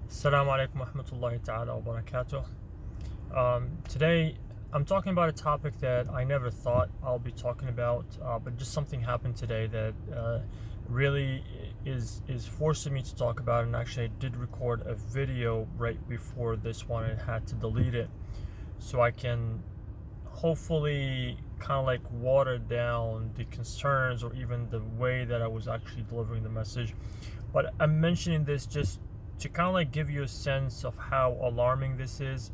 Assalamu alaikum wa rahmatullahi ta'ala wa barakatuh. Today, I'm talking about a topic that I never thought I'll be talking about, but just something happened today that really is forcing me to talk about it. And actually, I did record a video right before this one and had to delete it so I can hopefully kind of like water down the concerns or even the way that I was actually delivering the message. But I'm mentioning this just to kind of like give you a sense of how alarming this is,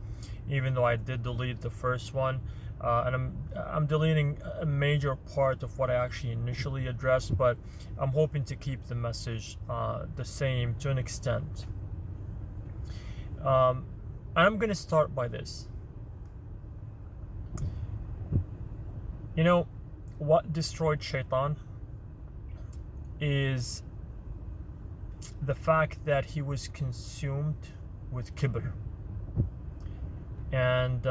even though I did delete the first one. And I'm deleting a major part of what I actually initially addressed, but I'm hoping to keep the message the same to an extent. I'm going to start by this. You know, what destroyed Shaitan is the fact that he was consumed with kibr. And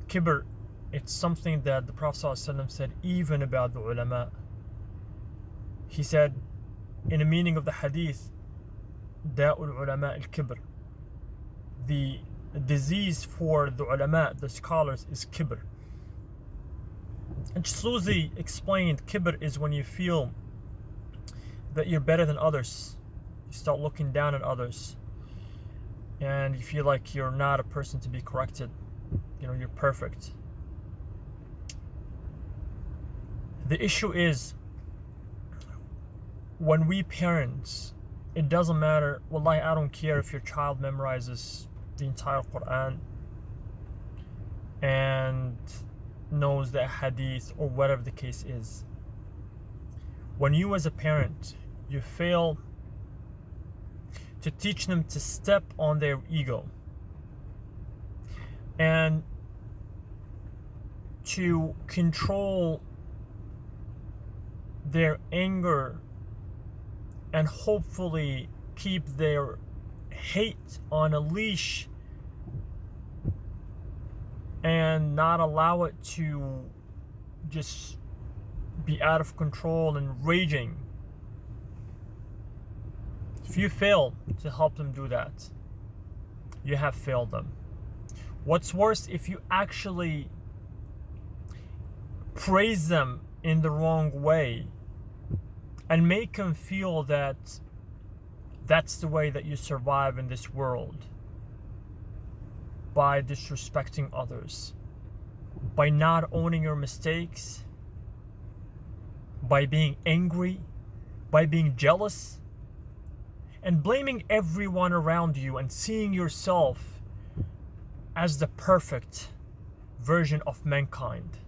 kibr, it's something that the Prophet ﷺ said even about the ulama. He said, in the meaning of the hadith, Da'ul ulama al-kibr. The disease for the ulama, the scholars, is kibr. And Suzi explained, kibr is when you feel that you're better than others. You start looking down at others. And you feel like you're not a person to be corrected. You know, you're perfect. The issue is, when we parents, it doesn't matter. Wallahi, I don't care if your child memorizes the entire Quran and knows the hadith or whatever the case is. When you as a parent, you fail to teach them to step on their ego and to control their anger and hopefully keep their hate on a leash and not allow it to just be out of control and raging. If you fail to help them do that, you have failed them. What's worse, if you actually praise them in the wrong way and make them feel that that's the way that you survive in this world, by disrespecting others, by not owning your mistakes, by being angry, by being jealous, and blaming everyone around you and seeing yourself as the perfect version of mankind.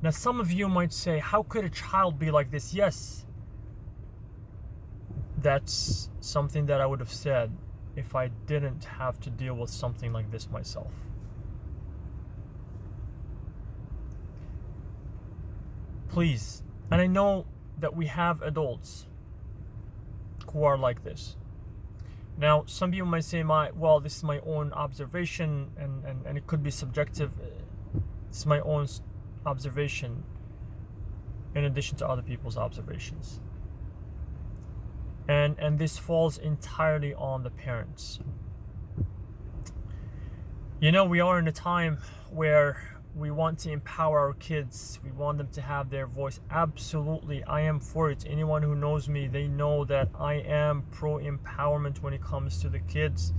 Now, some of you might say, how could a child be like this? Yes, that's something that I would have said if I didn't have to deal with something like this myself. Please, and I know that we have adults who are like this. Now, some people might say, well, this is my own observation, and it could be subjective. It's my own observation in addition to other people's observations. And this falls entirely on the parents. You know, we are in a time where we want to empower our kids. We want them to have their voice. Absolutely, I am for it. Anyone who knows me, they know that I am pro-empowerment when it comes to the kids.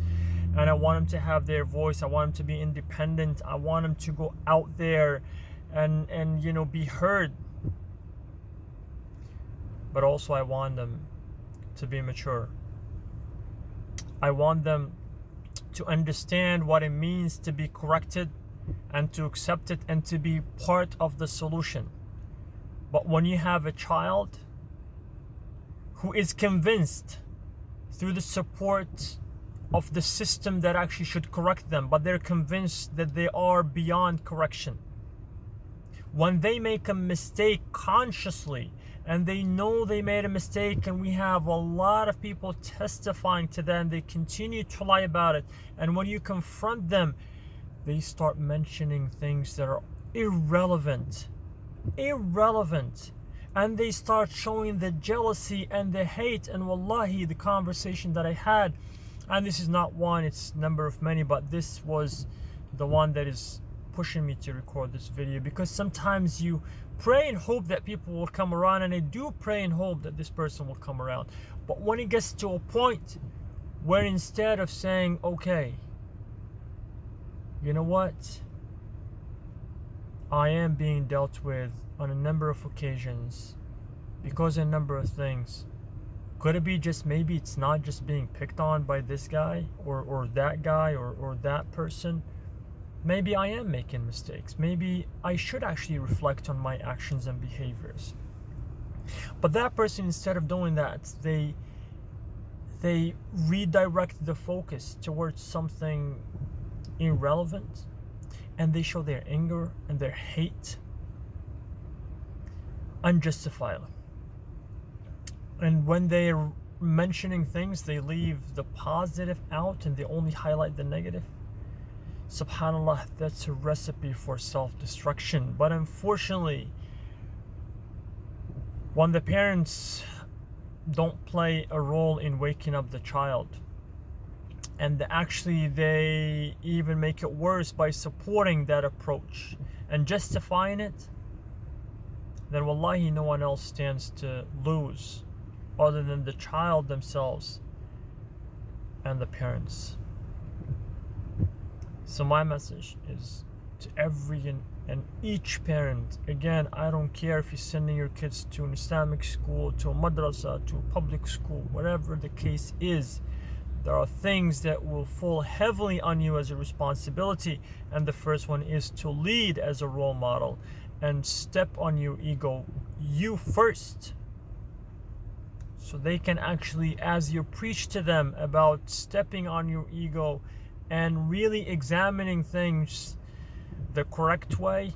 And I want them to have their voice. I want them to be independent. I want them to go out there and you know, be heard. But also I want them to be mature. I want them to understand what it means to be corrected and to accept it and to be part of the solution. But when you have a child who is convinced through the support of the system that actually should correct them, but they're convinced that they are beyond correction, when they make a mistake consciously and they know they made a mistake, and we have a lot of people testifying to them, they continue to lie about it, and when you confront them, they start mentioning things that are irrelevant, and they start showing the jealousy and the hate. And wallahi, the conversation that I had, and this is not one, it's a number of many, but this was the one that is pushing me to record this video, because sometimes you pray and hope that people will come around, and I do pray and hope that this person will come around. But when it gets to a point where instead of saying, okay, you know what, I am being dealt with on a number of occasions because of a number of things. Could it be just maybe it's not just being picked on by this guy or that guy or that person? Maybe I am making mistakes. Maybe I should actually reflect on my actions and behaviors. But that person, instead of doing that, they redirect the focus towards something irrelevant, and they show their anger and their hate unjustifiably. And when they're mentioning things, they leave the positive out and they only highlight the negative. SubhanAllah, that's a recipe for self-destruction. But unfortunately, when the parents don't play a role in waking up the child, and actually they even make it worse by supporting that approach and justifying it, then wallahi no one else stands to lose other than the child themselves and the parents. So my message is to every and each parent. Again, I don't care if you're sending your kids to an Islamic school, to a madrasa, to a public school, whatever the case is, there are things that will fall heavily on you as a responsibility. And the first one is to lead as a role model and step on your ego, you first. So they can actually, as you preach to them about stepping on your ego and really examining things the correct way,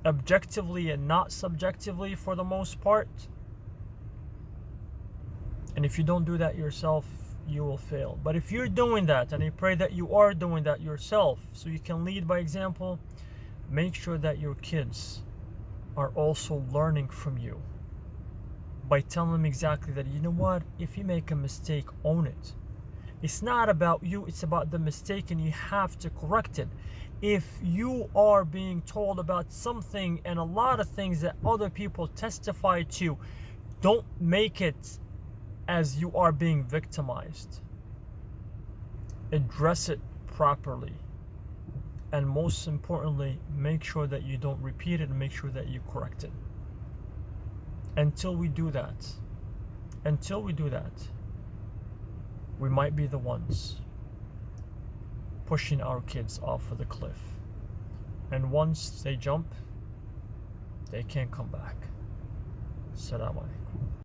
objectively and not subjectively for the most part. And if you don't do that yourself, you will fail. But if you're doing that, and I pray that you are doing that yourself, so you can lead by example, make sure that your kids are also learning from you by telling them exactly that, you know what, if you make a mistake, own it. It's not about you, it's about the mistake, and you have to correct it. If you are being told about something and a lot of things that other people testify to, don't make it as you are being victimized. Address it properly. And most importantly, make sure that you don't repeat it and make sure that you correct it. Until we do that, we might be the ones pushing our kids off of the cliff. And once they jump, they can't come back. Assalamu alaikum.